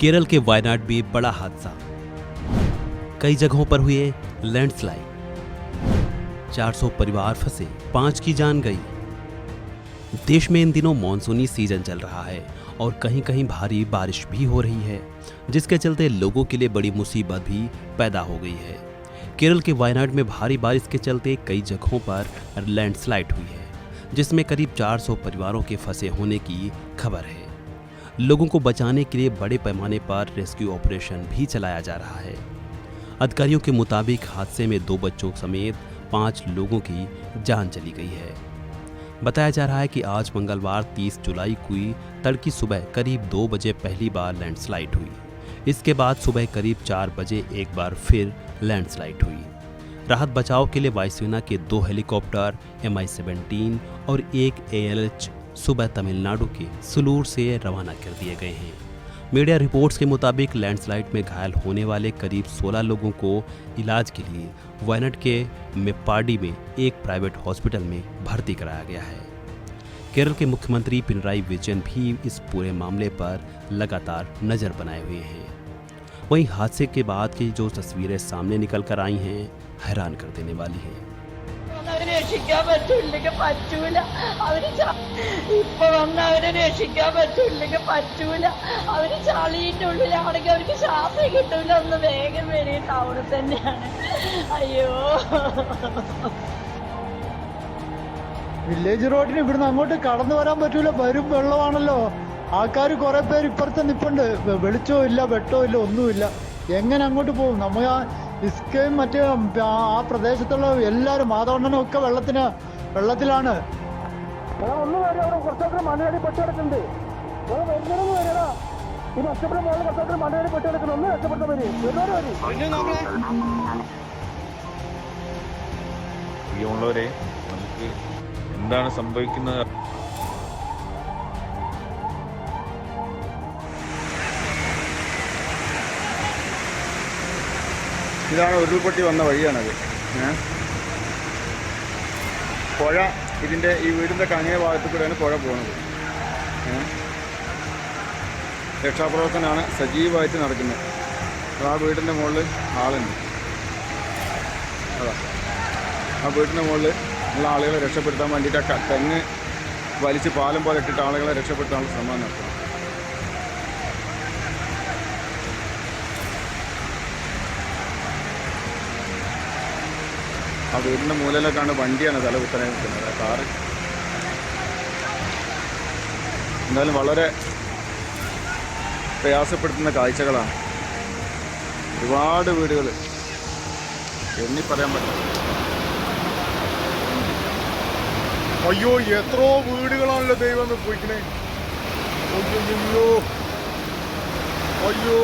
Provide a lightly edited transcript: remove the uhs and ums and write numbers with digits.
केरल के वायनाड में बड़ा हादसा, कई जगहों पर हुए लैंडस्लाइड, 400 परिवार फंसे, 5 की जान गई। देश में इन दिनों मॉनसूनी सीजन चल रहा है और कहीं कहीं भारी बारिश भी हो रही है, जिसके चलते लोगों के लिए बड़ी मुसीबत भी पैदा हो गई है। केरल के वायनाड में भारी बारिश के चलते कई जगहों पर लैंडस्लाइड हुई है, जिसमें करीब 400 परिवारों के फंसे होने की खबर है। लोगों को बचाने के लिए बड़े पैमाने पर रेस्क्यू ऑपरेशन भी चलाया जा रहा है। अधिकारियों के मुताबिक हादसे में 2 बच्चों समेत 5 लोगों की जान चली गई है। बताया जा रहा है कि आज मंगलवार 30 जुलाई को तड़की सुबह करीब 2 बजे पहली बार लैंडस्लाइड हुई। इसके बाद सुबह करीब 4 बजे एक बार फिर लैंडस्लाइड हुई। राहत बचाव के लिए वायुसेना के 2 हेलीकॉप्टर MI-17 और 1 ALH सुबह तमिलनाडु के सुलूर से रवाना कर दिए गए हैं। मीडिया रिपोर्ट्स के मुताबिक लैंडस्लाइड में घायल होने वाले करीब 16 लोगों को इलाज के लिए वायनाड के मेप्पाडी में एक प्राइवेट हॉस्पिटल में भर्ती कराया गया है। केरल के मुख्यमंत्री पिनराई विजयन भी इस पूरे मामले पर लगातार नजर बनाए हुए हैं। वहीं हादसे के बाद की जो तस्वीरें सामने निकल कर आई हैं, हैरान कर देने वाली हैं। രക്ഷിക്കാൻ പറ്റൂല്ലെങ്കിൽ പറ്റൂല. ഇപ്പൊ വന്ന് അവരെ രക്ഷിക്കാൻ പറ്റൂല്ലെങ്കിൽ പറ്റൂല. അവര് ചളിന്റെ ഉള്ളിലാണെങ്കിൽ അവർക്ക് ശ്വാസം കിട്ടൂല. ഒന്ന് വേഗം വരും. ടൗണിൽ തന്നെയാണ്. അയ്യോ, വില്ലേജ് റോഡിന് ഇവിടുന്ന് അങ്ങോട്ട് കടന്നു വരാൻ പറ്റൂല. വരും വെള്ളമാണല്ലോ. ആൾക്കാർ കുറെ പേര് ഇപ്പുറത്ത് നിപ്പുണ്ട്. വെളിച്ചവും ഇല്ല, വെട്ടവും ഇല്ല, ഒന്നുമില്ല. എങ്ങനെ അങ്ങോട്ട് പോകും? നമ്മൾ ആ ഇസ്കയും മറ്റേ ആ പ്രദേശത്തുള്ള എല്ലാവരും മാധവണ്ണനും ഒക്കെ വെള്ളത്തിലാണ്. ഒന്ന് വരും. അവിടെ കുറച്ചൊക്കെ മണ്ണിനടി പെട്ട് കിടക്കുന്നുണ്ട്. വരുന്നതെന്ന് വരടാ. ഈ നഷ്ടപ്പെട്ട മുകളിൽ കുറച്ചൊക്കെ മണ്ണിനടി പെട്ട് കിടക്കുന്നു. ഒന്ന് രക്ഷപ്പെട്ട വരും. പ്രിയമുള്ളവരെ, നമുക്ക് എന്താണ് സംഭവിക്കുന്നത്? ഇതാണ് ഉരുൾപൊട്ടി വന്ന വഴിയാണത്. പുഴ ഇതിൻ്റെ ഈ വീടിൻ്റെ കങ്ങേ ഭാഗത്തു കൂടെയാണ് പുഴ പോകുന്നത്. രക്ഷാപ്രവർത്തനമാണ് സജീവമായിട്ട് നടക്കുന്നത്. ആ വീടിൻ്റെ മുകളിൽ ആളുണ്ട്. അതാ ആ വീടിൻ്റെ മുകളിൽ ഉള്ള ആളുകളെ രക്ഷപ്പെടുത്താൻ വേണ്ടിയിട്ട് തെങ്ങ് വലിച്ച് പാലം പോലെ ഇട്ടിട്ട് ആളുകളെ രക്ഷപ്പെടുത്താനുള്ള ശ്രമം നടത്തണം. ആ വീടിൻ്റെ മൂലയിലേക്കാണ് വണ്ടിയാണ് തലകുത്തനെ നിൽക്കുന്നത്, കാറ്. എന്നാലും വളരെ പ്രയാസപ്പെടുത്തുന്ന കാഴ്ചകളാണ്. ഒരുപാട് വീടുകൾ എണ്ണി പറയാൻ പറ്റില്ല. അയ്യോ, എത്രയോ വീടുകളാണല്ലോ ദൈവം പോയിക്കണേ. അയ്യോ അയ്യോ.